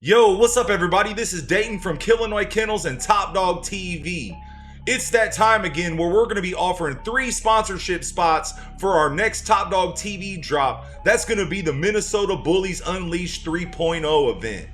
Yo, what's up everybody? This is Dayton from Killinois Kennels and Top Dog TV. It's that time again where we're going to be offering 3 sponsorship spots for our next Top Dog TV drop. That's going to be the Minnesota Bullies Unleashed 3.0 event.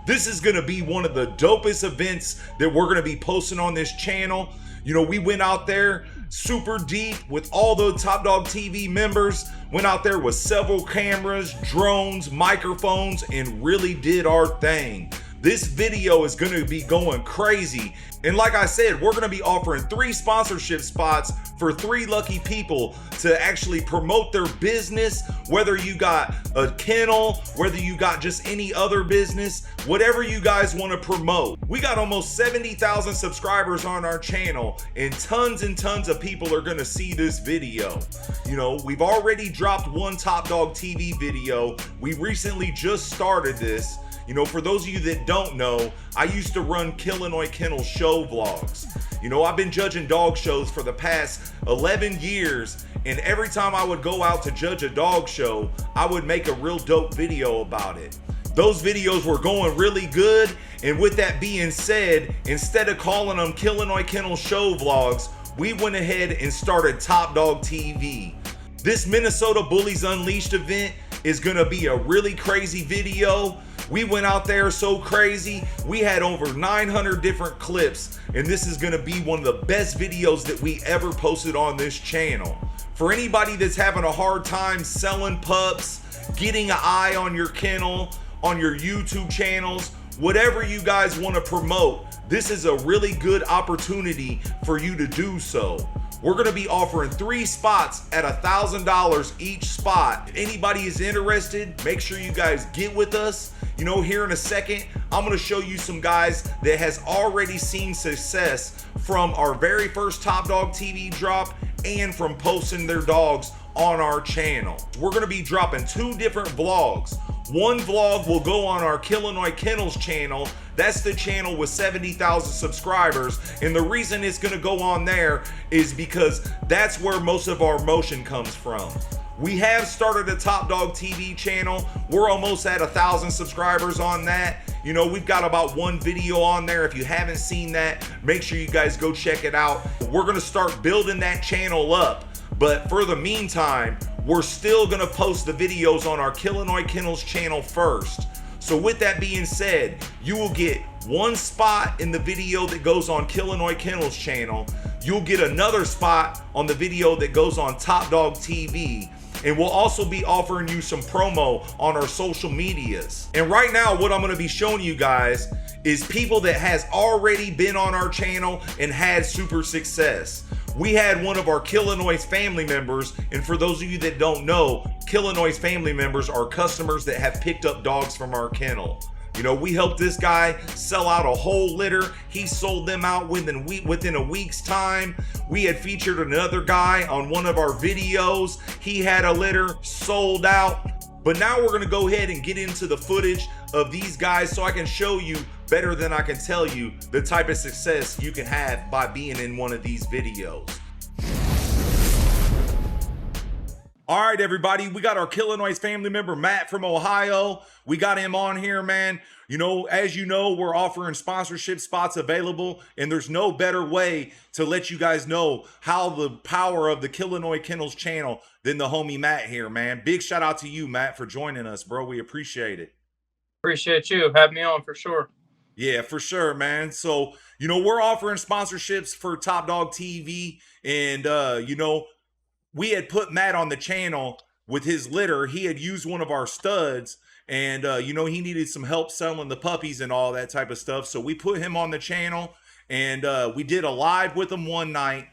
This is going to be one of the dopest events that we're going to be posting on this channel. You know, we went out there super deep with all the Top Dog TV members, went out there with several cameras, drones, microphones, and really did our thing. This video is going to be going crazy. And like I said, we're going to be offering 3 sponsorship spots for 3 lucky people to actually promote their business, whether you got a kennel, whether you got just any other business, whatever you guys want to promote. We got almost 70,000 subscribers on our channel and tons of people are going to see this video. You know, we've already dropped one Top Dog TV video. We recently just started this. You know, for those of you that don't know, I used to run Killinois Kennels show vlogs. You know, I've been judging dog shows for the past 11 years, and every time I would go out to judge a dog show, I would make a real dope video about it. Those videos were going really good, and with that being said, instead of calling them Killinois Kennels show vlogs, we went ahead and started Top Dog TV. This Minnesota Bullies Unleashed event is gonna be a really crazy video. We went out there so crazy. We had over 900 different clips, and this is gonna be one of the best videos that we ever posted on this channel. For anybody that's having a hard time selling pups, getting an eye on your kennel, on your YouTube channels, whatever you guys wanna promote, this is a really good opportunity for you to do so. We're gonna be offering 3 spots at $1,000 each spot. If anybody is interested, make sure you guys get with us. You know, here in a second, I'm gonna show you some guys that has already seen success from our very first Top Dog TV drop and from posting their dogs on our channel. We're gonna be dropping 2 different vlogs. One vlog will go on our Killinois Kennels channel. That's the channel with 70,000 subscribers. And the reason it's gonna go on there is because that's where most of our motion comes from. We have started a Top Dog TV channel. We're almost at 1,000 subscribers on that. You know, we've got about 1 video on there. If you haven't seen that, make sure you guys go check it out. We're gonna start building that channel up. But for the meantime, we're still gonna post the videos on our Killinois Kennels channel first. So with that being said, you will get 1 spot in the video that goes on Killinois Kennels channel. You'll get another spot on the video that goes on Top Dog TV. And we'll also be offering you some promo on our social medias. And right now, what I'm gonna be showing you guys is people that has already been on our channel and had super success. We had one of our Killinois family members, and for those of you that don't know, Killinois family members are customers that have picked up dogs from our kennel. You know, we helped this guy sell out a whole litter. He sold them out within a week's time. We had featured another guy on one of our videos. He had a litter, sold out. But now we're gonna go ahead and get into the footage of these guys so I can show you better than I can tell you the type of success you can have by being in one of these videos. All right, everybody, we got our Killinois family member, Matt from Ohio. We got him on here, man. You know, as you know, we're offering sponsorship spots available, and there's no better way to let you guys know how the power of the Killinois Kennels channel than the homie Matt here, man. Big shout out to you, Matt, for joining us, bro. We appreciate it. Appreciate you having me on for sure. Yeah, for sure, man. So, you know, we're offering sponsorships for Top Dog TV, and, you know, we had put Matt on the channel with his litter. He had used one of our studs, and you know, he needed some help selling the puppies and all that type of stuff. So we put him on the channel, and we did a live with him one night,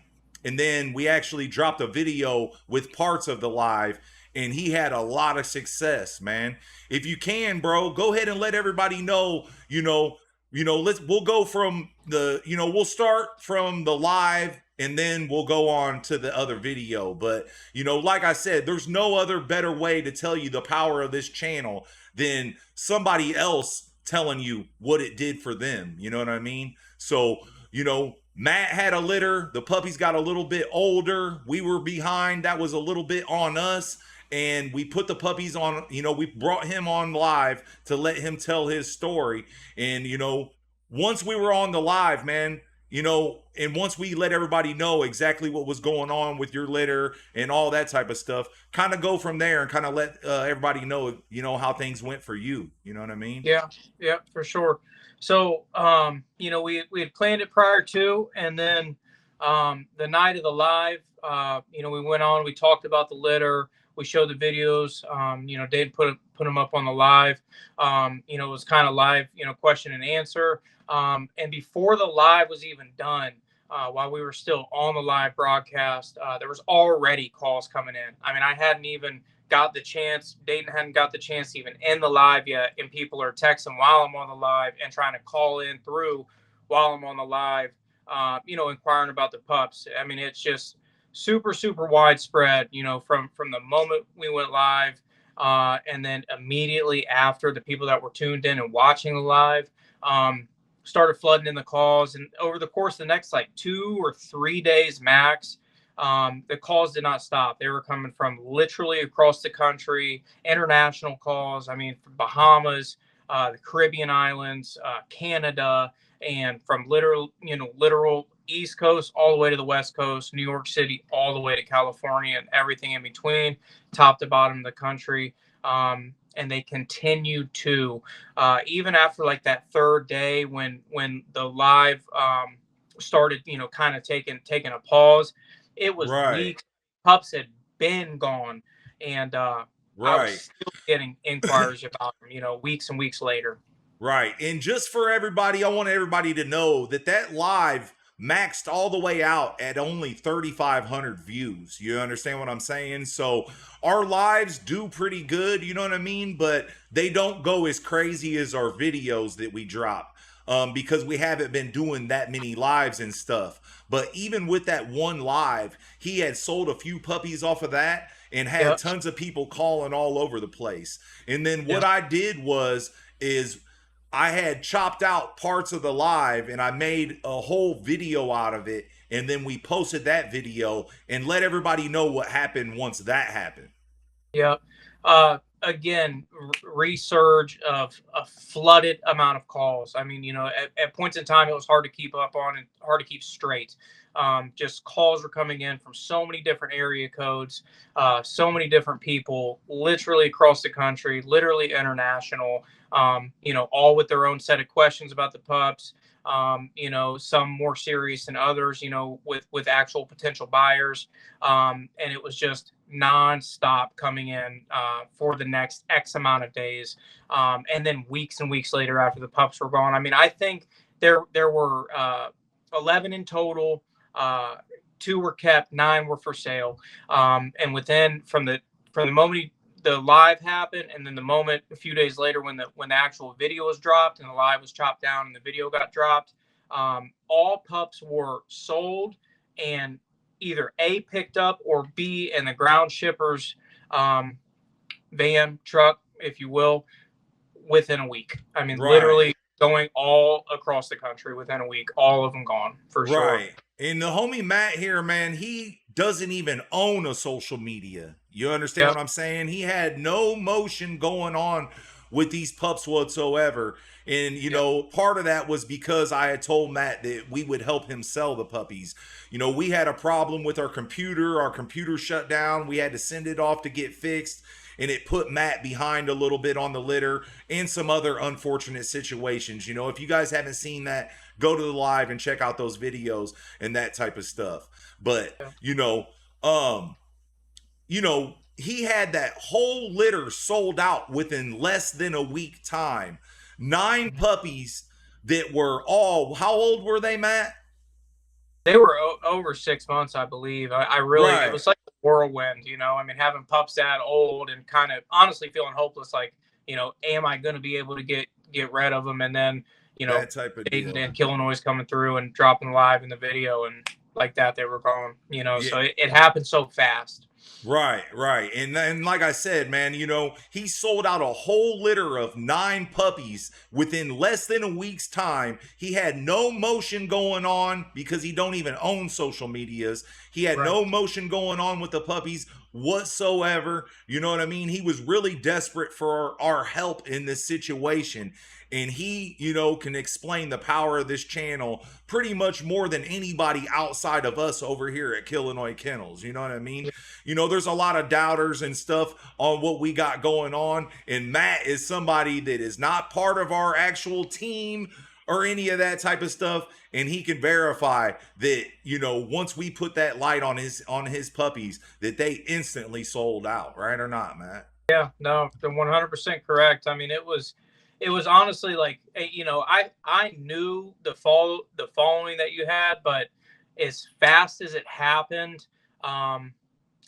and then we actually dropped a video with parts of the live, and he had a lot of success, man. If you can, bro, go ahead and let everybody know, we'll go from the, we'll start from the live and then we'll go on to the other video. But, you know, like I said, there's no other better way to tell you the power of this channel than somebody else telling you what it did for them. You know what I mean? So, you know, Matt had a litter. The puppies got a little bit older. We were behind. That was a little bit on us. and we put the puppies on, we brought him on live to let him tell his story. And once we were on the live, man, and once we let everybody know exactly what was going on with your litter and all that type of stuff, kind of go from there and kind of let everybody know, how things went for you. You know what I mean? Yeah, for sure. So, we had planned it prior to, and then the night of the live, we went on, we talked about the litter, we showed the videos, Dave put them up on the live. It was kind of live, question and answer. And before the live was even done, while we were still on the live broadcast, there was already calls coming in. I mean, I hadn't even got the chance. Dayton hadn't got the chance to even end the live yet, and people are texting while I'm on the live and trying to call in through while I'm on the live, inquiring about the pups. I mean, it's just super, super widespread, from the moment we went live, and then immediately after, the people that were tuned in and watching the live started flooding in the calls. And over the course of the next 2 or 3 days max, the calls did not stop. They were coming from literally across the country, international calls. I mean, from Bahamas, the Caribbean islands, Canada, and from literal East Coast all the way to the West Coast, New York City, all the way to California, and everything in between, top to bottom of the country. And they continued to, even after that third day when the live started, kind of taking a pause. It was weeks. Pups had been gone, and I was still getting inquiries about them, weeks and weeks later. Right. And just for everybody, I want everybody to know that live maxed all the way out at only 3,500 views. You understand what I'm saying? So our lives do pretty good, you know what I mean? But they don't go as crazy as our videos that we drop. Because we haven't been doing that many lives and stuff. But even with that one live, he had sold a few puppies off of that and had tons of people calling all over the place. And then what I did is I had chopped out parts of the live and I made a whole video out of it. And then we posted that video and let everybody know what happened once that happened. Yeah. Again, resurge of a flooded amount of calls. I mean, at points in time, it was hard to keep up on and hard to keep straight. Just calls were coming in from so many different area codes, so many different people, literally across the country, literally international, all with their own set of questions about the pups. Some more serious than others, with actual potential buyers. And it was just nonstop coming in for the next X amount of days. And then weeks and weeks later after the pups were gone. I mean, I think there were 11 in total. 2 were kept, 9 were for sale. And from the moment the live happened, and then the moment a few days later when the actual video was dropped and the live was chopped down and the video got dropped, all pups were sold and either A, picked up, or B, in the ground shippers van, truck, if you will, within a week. I mean, literally going all across the country within a week, all of them gone for sure. And the homie Matt here, man, he doesn't even own a social media. You understand what I'm saying? He had no motion going on with these pups whatsoever. And, part of that was because I had told Matt that we would help him sell the puppies. We had a problem with our computer shut down. We had to send it off to get fixed. And it put Matt behind a little bit on the litter and some other unfortunate situations. If you guys haven't seen that, go to the live and check out those videos and that type of stuff. But, he had that whole litter sold out within less than a week time. 9 puppies that were all, how old were they, Matt? They were over 6 months, I believe. I really, it was like a whirlwind, I mean, having pups that old and kind of honestly feeling hopeless, am I going to be able to get rid of them? And then, that type of Dayton deal. and Killinois coming through and dropping live in the video, and like that, they were gone, so it happened so fast. Right. And like I said, man, he sold out a whole litter of 9 puppies within less than a week's time. He had no motion going on because he don't even own social medias. He had Right. no motion going on with the puppies whatsoever. You know what I mean? He was really desperate for our help in this situation. And he, can explain the power of this channel pretty much more than anybody outside of us over here at Killinois Kennels. You know what I mean? There's a lot of doubters and stuff on what we got going on. And Matt is somebody that is not part of our actual team or any of that type of stuff. And he can verify that, once we put that light on his puppies, that they instantly sold out, right or not, Matt? Yeah, no, they're 100% correct. I mean, it was honestly like, I knew the following that you had, but as fast as it happened,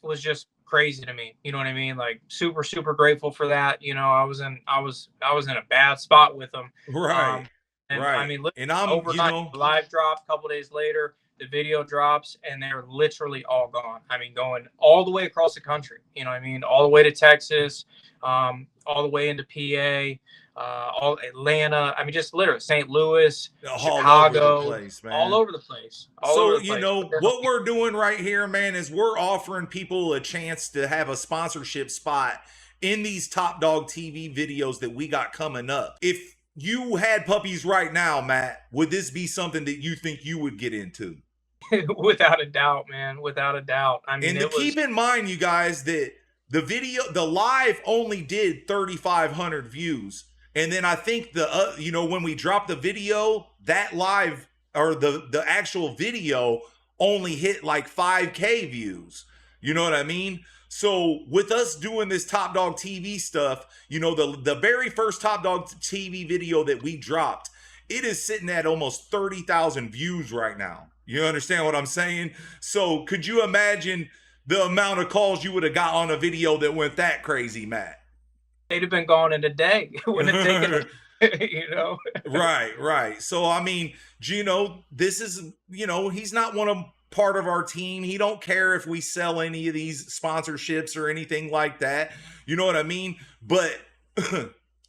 was just crazy to me. You know what I mean? Like super, super grateful for that. I was in a bad spot with them. Right. And right. I mean, and I'm, overnight, live drop, a couple days later, the video drops, and they're literally all gone. I mean, going all the way across the country. You know what I mean? All the way to Texas, all the way into PA, all Atlanta. I mean, just literally St. Louis, Chicago, all over the place. What we're doing right here, man, is we're offering people a chance to have a sponsorship spot in these Top Dog TV videos that we got coming up. If you had puppies right now, Matt, would this be something that you think you would get into? Without a doubt, man. Without a doubt. I mean, and keep in mind, you guys, that the live only did 3,500 views. And then I think when we dropped the video, that live or the actual video only hit like 5K views. You know what I mean? So with us doing this Top Dog TV stuff, the very first Top Dog TV video that we dropped, it is sitting at almost 30,000 views right now. You understand what I'm saying? So could you imagine the amount of calls you would have got on a video that went that crazy, Matt? They'd have been gone in a day. Wouldn't have taken Right. So, I mean, Gino, this is, he's not part of our team. He don't care if we sell any of these sponsorships or anything like that. You know what I mean? But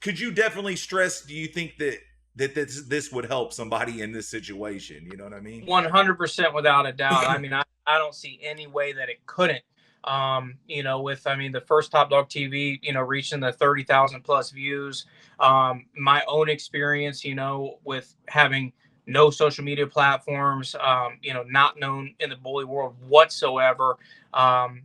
could you definitely stress, do you think that this would help somebody in this situation? You know what I mean? 100% without a doubt. I mean, I don't see any way that it couldn't. The first Top Dog TV, reaching the 30,000 plus views. My own experience, with having no social media platforms, not known in the bully world whatsoever. No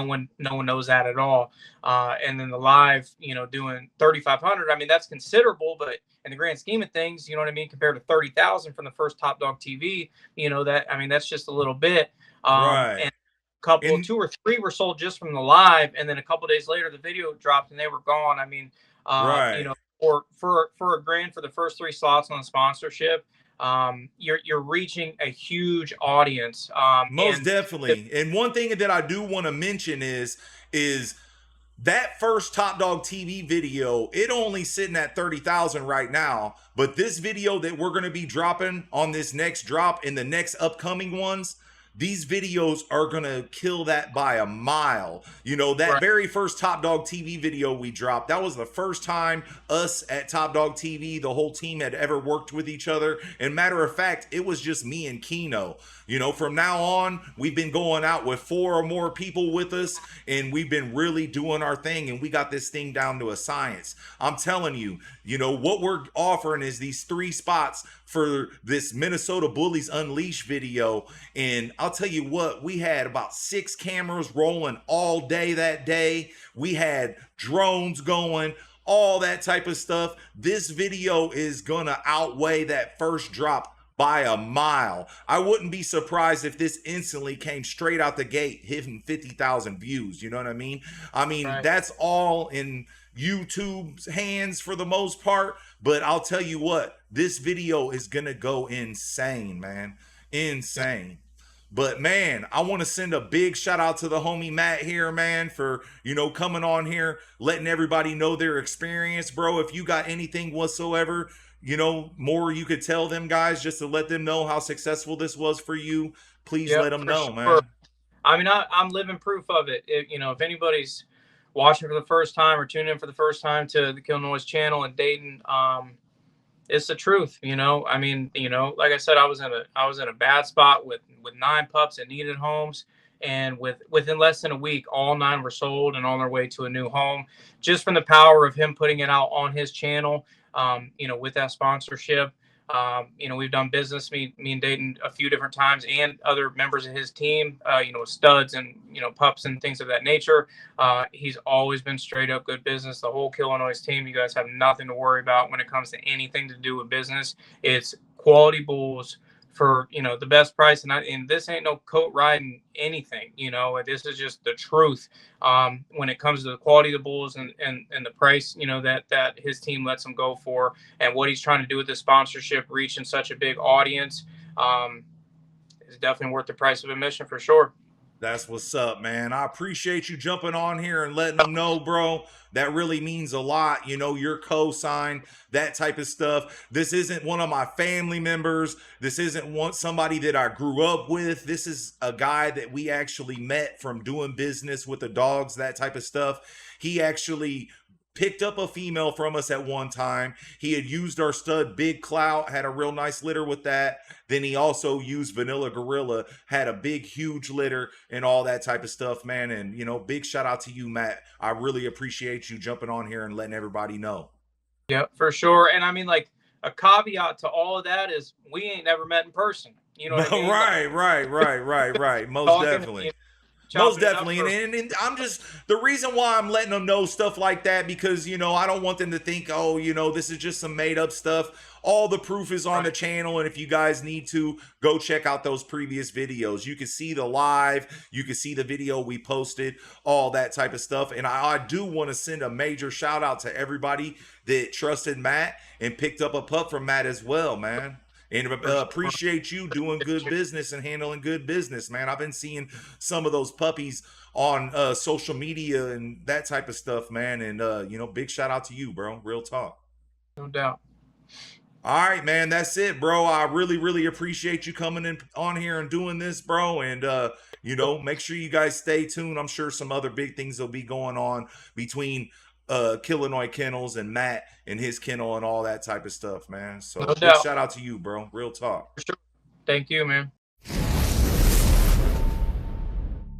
one knows that at all. And then the live, doing 3,500. I mean, that's considerable, but in the grand scheme of things, you know what I mean, compared to 30,000 from the first Top Dog TV, that's just a little bit. Right. And two or three were sold just from the live, and then a couple days later the video dropped and they were gone. I mean, or for $1,000 for the first 3 slots on the sponsorship, you're reaching a huge audience. Most definitely. And one thing that I do want to mention is that first Top Dog TV video, it only sitting at 30,000 right now, but this video that we're going to be dropping on this next drop and the next upcoming ones, these videos are going to kill that by a mile. Very first Top Dog TV video we dropped, that was the first time us at Top Dog TV, the whole team, had ever worked with each other. And matter of fact, it was just me and Kino. From now on, we've been going out with 4 or more people with us, and we've been really doing our thing, and we got this thing down to a science. I'm telling you, what we're offering is these 3 spots for this Minnesota Bullies Unleashed video. And I'll tell you what, we had about 6 cameras rolling all day that day. We had drones going, all that type of stuff. This video is gonna outweigh that first drop by a mile. I wouldn't be surprised if this instantly came straight out the gate hitting 50,000 views. You know what I mean? Right. That's all in YouTube's hands for the most part, but I'll tell you what, this video is gonna go insane, man. Insane. But man, I want to send a big shout out to the homie Matt here, man, for coming on here, letting everybody know their experience. Bro, if you got anything whatsoever, more you could tell them guys, just to let them know how successful this was for you, please let them know, man. I mean, I'm living proof of it. You know, if anybody's watching for the first time or tuning in for the first time to the Killinois channel in Dayton, it's the truth. You know, I mean, you know, like I said, I was in a bad spot with 9 pups that needed homes, and within less than a week, all 9 were sold and on their way to a new home, just from the power of him putting it out on his channel. You know, with that sponsorship. You know, we've done business, me and Dayton, a few different times, and other members of his team, you know, studs and, you know, pups and things of that nature. He's always been straight up good business. The whole Killinois team, you guys have nothing to worry about when it comes to anything to do with business. It's quality bulls for, you know, the best price. And this ain't no coat riding anything, you know, this is just the truth. When it comes to the quality of the bulls and the price, you know, that his team lets him go for, and what he's trying to do with the sponsorship, reaching such a big audience, is definitely worth the price of admission for sure. That's what's up, man. I appreciate you jumping on here and letting them know, bro. That really means a lot. You know, your cosign, that type of stuff. This isn't one of my family members. This isn't somebody that I grew up with. This is a guy that we actually met from doing business with the dogs, that type of stuff. He actually picked up a female from us at one time. He had used our stud Big Clout, had a real nice litter with that. Then he also used Vanilla Gorilla, had a big, huge litter and all that type of stuff, man. And, you know, big shout out to you, Matt. I really appreciate you jumping on here and letting everybody know. Yeah, for sure. And I mean, like, a caveat to all of that is we ain't never met in person. You know what I mean? Right. Most definitely. Most definitely. And I'm just, the reason why I'm letting them know stuff like that, because, you know, I don't want them to think, oh, you know, this is just some made up stuff. All the proof is on the channel. And if you guys need to, go check out those previous videos. You can see the live, you can see the video we posted, all that type of stuff. And I do want to send a major shout out to everybody that trusted Matt and picked up a pup from Matt as well, man. And appreciate you doing good business and handling good business, man. I've been seeing some of those puppies on social media and that type of stuff, man. And, you know, big shout out to you, bro. Real talk. No doubt. All right, man. That's it, bro. I really, really appreciate you coming in on here and doing this, bro. And, you know, make sure you guys stay tuned. I'm sure some other big things will be going on between Killinois Kennels and Matt and his kennel and all that type of stuff, man. So no doubt. Shout out to you, bro. Real talk. For sure. Thank you, man.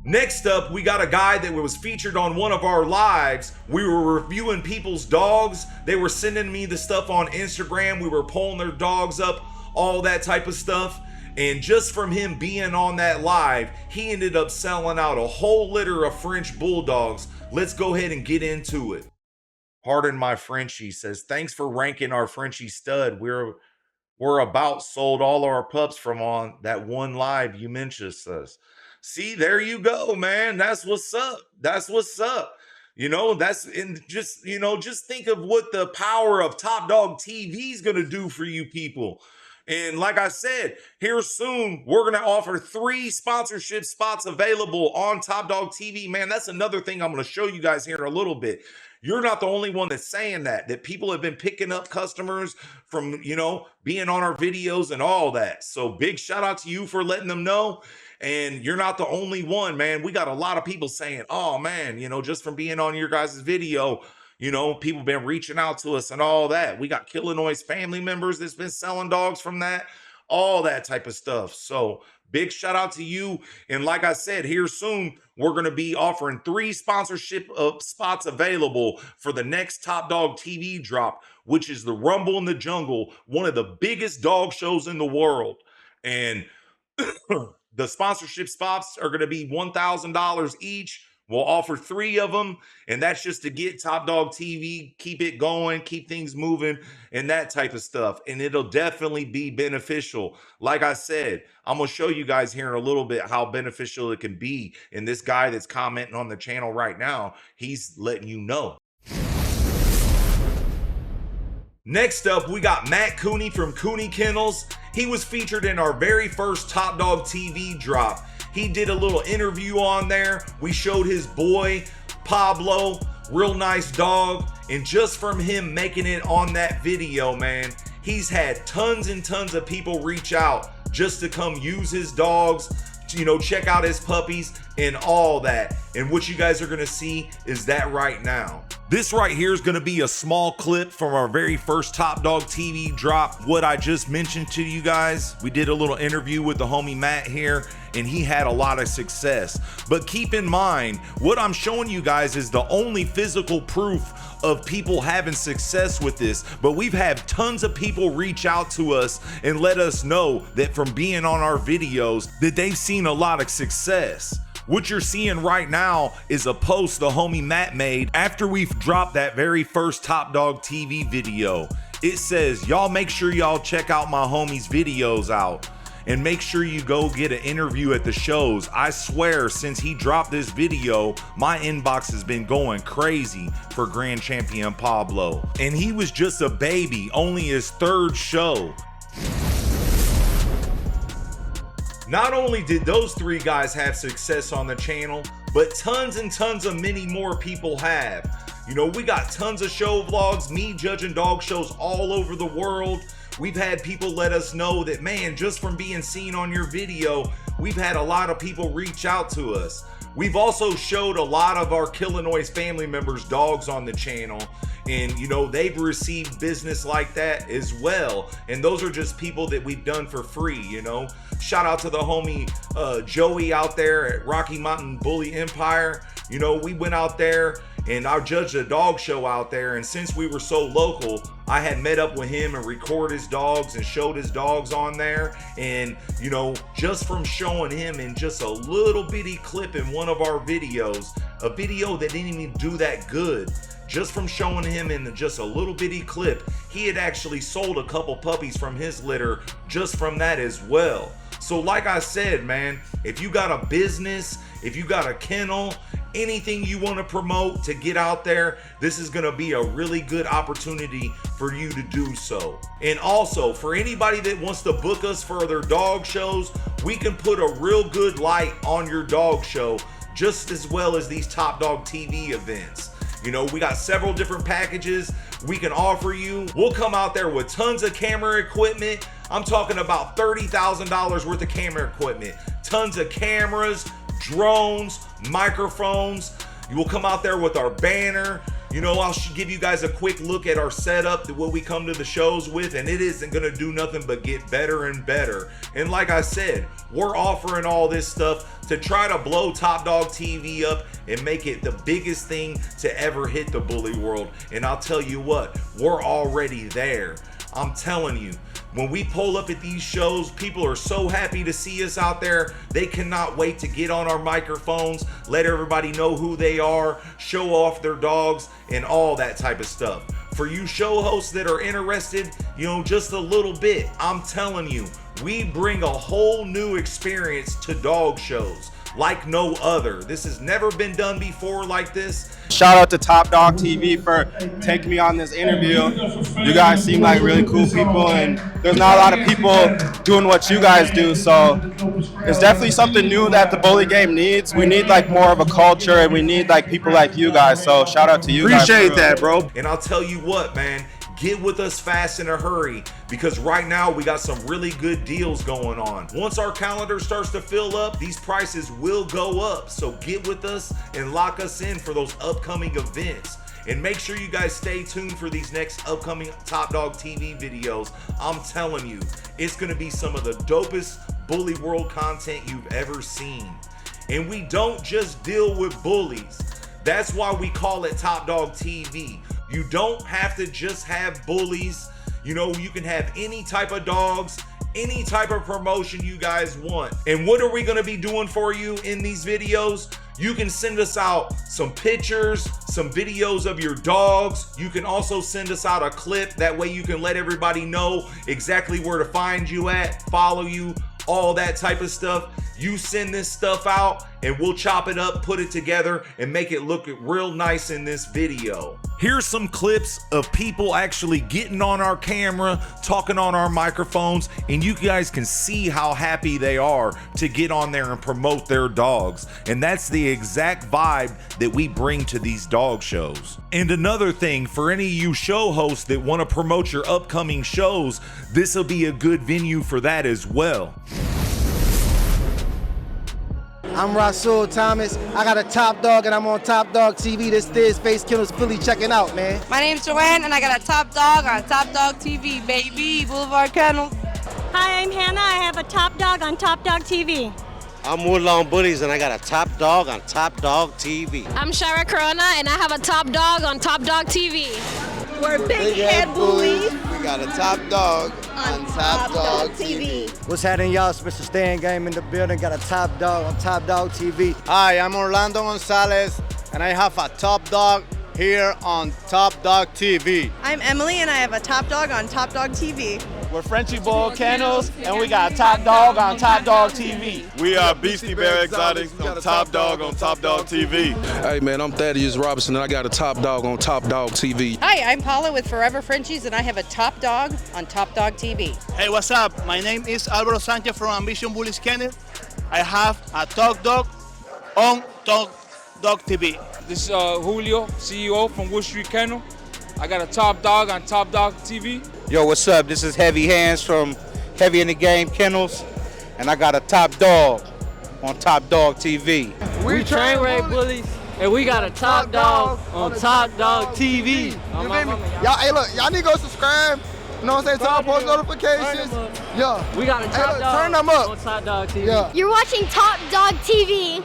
Next up, we got a guy that was featured on one of our lives. We were reviewing people's dogs. They were sending me the stuff on Instagram. We were pulling their dogs up, all that type of stuff. And just from him being on that live, he ended up selling out a whole litter of French Bulldogs. Let's go ahead and get into it. Pardon my Frenchie, says, thanks for ranking our Frenchie stud. We're about sold all our pups from on that one live you mentioned, says. See, there you go, man. That's what's up. That's what's up. You know, that's in just, you know, just think of what the power of Top Dog TV is going to do for you people. And like I said, here soon, we're going to offer 3 sponsorship spots available on Top Dog TV. Man, that's another thing I'm going to show you guys here in a little bit. You're not the only one that's saying that people have been picking up customers from, you know, being on our videos and all that. So big shout out to you for letting them know. And you're not the only one, man. We got a lot of people saying, oh, man, you know, just from being on your guys' video, you know, people been reaching out to us and all that. We got Killinois family members that's been selling dogs from that, all that type of stuff. So big shout out to you. And like I said, here soon, we're going to be offering 3 sponsorship spots available for the next Top Dog TV drop, which is the Rumble in the Jungle, one of the biggest dog shows in the world. And the sponsorship spots are going to be $1,000 each. We'll offer 3 of them, and that's just to get Top Dog TV, keep it going, keep things moving, and that type of stuff. And it'll definitely be beneficial. Like I said, I'm going to show you guys here in a little bit how beneficial it can be. And this guy that's commenting on the channel right now, he's letting you know. Next up, we got Matt Cooney from Cooney Kennels. He was featured in our very first Top Dog TV drop. He did a little interview on there. We showed his boy, Pablo, real nice dog. And just from him making it on that video, man, he's had tons and tons of people reach out just to come use his dogs, check out his puppies and all that. And what you guys are gonna see is that right now. This right here is gonna be a small clip from our very first Top Dog TV drop. What I just mentioned to you guys, we did a little interview with the homie Matt here, and he had a lot of success. But keep in mind, what I'm showing you guys is the only physical proof of people having success with this, but we've had tons of people reach out to us and let us know that from being on our videos that they've seen a lot of success. What you're seeing right now is a post the homie Matt made after we've dropped that very first Top Dog TV video. It says, y'all make sure y'all check out my homie's videos out, and make sure you go get an interview at the shows. I swear, since he dropped this video, my inbox has been going crazy for Grand Champion Pablo. And he was just a baby, only his third show. Not only did those three guys have success on the channel, but tons and tons of many more people have. We got tons of show vlogs, me judging dog shows all over the world. We've had people let us know that, man, just from being seen on your video, we've had a lot of people reach out to us. We've also showed a lot of our Killinois family members' dogs on the channel, and they've received business like that as well. And those are just people that we've done for free. Shout out to the homie Joey out there at Rocky Mountain Bully Empire. We went out there and I judged a dog show out there, and since we were so local, I had met up with him and recorded his dogs and showed his dogs on there. And just from showing him in just a little bitty clip in one of our videos, a video that didn't even do that good, just from showing him in just a little bitty clip, he had actually sold a couple puppies from his litter just from that as well. So like I said, man, if you got a business, if you got a kennel, anything you want to promote to get out there, this is going to be a really good opportunity for you to do so. And also, for anybody that wants to book us for their dog shows, we can put a real good light on your dog show just as well as these Top Dog TV events. We got several different packages we can offer you. We'll come out there with tons of camera equipment. I'm talking about $30,000 worth of camera equipment, tons of cameras, drones, microphones. You will come out there with our banner. I'll give you guys a quick look at our setup, what we come to the shows with, and it isn't gonna do nothing but get better and better. And like I said, we're offering all this stuff to try to blow Top Dog TV up and make it the biggest thing to ever hit the bully world. And I'll tell you what, we're already there. I'm telling you, when we pull up at these shows, people are so happy to see us out there. They cannot wait to get on our microphones, let everybody know who they are, show off their dogs, and all that type of stuff. For you show hosts that are interested, just a little bit, I'm telling you, we bring a whole new experience to dog shows like no other. This has never been done before like this. Shout out to Top Dog TV for taking me on this interview. You guys seem like really cool people, and there's not a lot of people doing what you guys do, so it's definitely something new that the bully game needs. We need more of a culture, and we need people like you guys, so shout out to you guys. Appreciate that, bro. And I'll tell you what, man, get with us fast in a hurry, because right now we got some really good deals going on. Once our calendar starts to fill up, these prices will go up. So get with us and lock us in for those upcoming events. And make sure you guys stay tuned for these next upcoming Top Dog TV videos. I'm telling you, it's gonna be some of the dopest bully world content you've ever seen. And we don't just deal with bullies. That's why we call it Top Dog TV. You don't have to just have bullies. You can have any type of dogs, any type of promotion you guys want. And what are we gonna be doing for you in these videos? You can send us out some pictures, some videos of your dogs. You can also send us out a clip. That way you can let everybody know exactly where to find you at, follow you, all that type of stuff. You send this stuff out and we'll chop it up, put it together, and make it look real nice in this video. Here's some clips of people actually getting on our camera, talking on our microphones, and you guys can see how happy they are to get on there and promote their dogs. And that's the exact vibe that we bring to these dog shows. And another thing, for any of you show hosts that want to promote your upcoming shows, this will be a good venue for that as well. I'm Rasul Thomas. I got a Top Dog and I'm on Top Dog TV. This is Face Killers Philly checking out, man. My name's Joanne and I got a Top Dog on Top Dog TV, baby. Boulevard Kennels. Hi, I'm Hannah. I have a Top Dog on Top Dog TV. I'm Woodlawn Bullies and I got a Top Dog on Top Dog TV. I'm Shara Corona and I have a Top Dog on Top Dog TV. We're Big Head Bullies. We got a Top Dog on Top Dog TV. What's happening, y'all? It's Mr. Stan Game in the building. Got a Top Dog on Top Dog TV. Hi, I'm Orlando Gonzalez and I have a Top Dog here on Top Dog TV. I'm Emily and I have a Top Dog on Top Dog TV. We're Frenchy Bull Kennels, and we got a Top Dog on Top Dog TV. We are Beastie Bear Exotics on Top Dog TV. Hey man, I'm Thaddeus Robinson and I got a Top Dog on Top Dog TV. Hi, I'm Paula with Forever Frenchies and I have a Top Dog on Top Dog TV. Hey, what's up? My name is Alvaro Sanchez from Ambition Bullies Kennel. I have a Top Dog on Top Dog TV. This is Julio, CEO from Wood Street Kennel. I got a Top Dog on Top Dog TV. Yo, what's up? This is Heavy Hands from Heavy in the Game Kennels, and I got a Top Dog on Top Dog TV. We train rate bullies, and we got a Top Dog on Top Dog TV. Y'all, hey, look, y'all need to go subscribe. You know what I'm saying? Turn on post notifications. Yeah. We got a Top Dog turn them up on Top Dog TV. Yeah. You're watching Top Dog TV.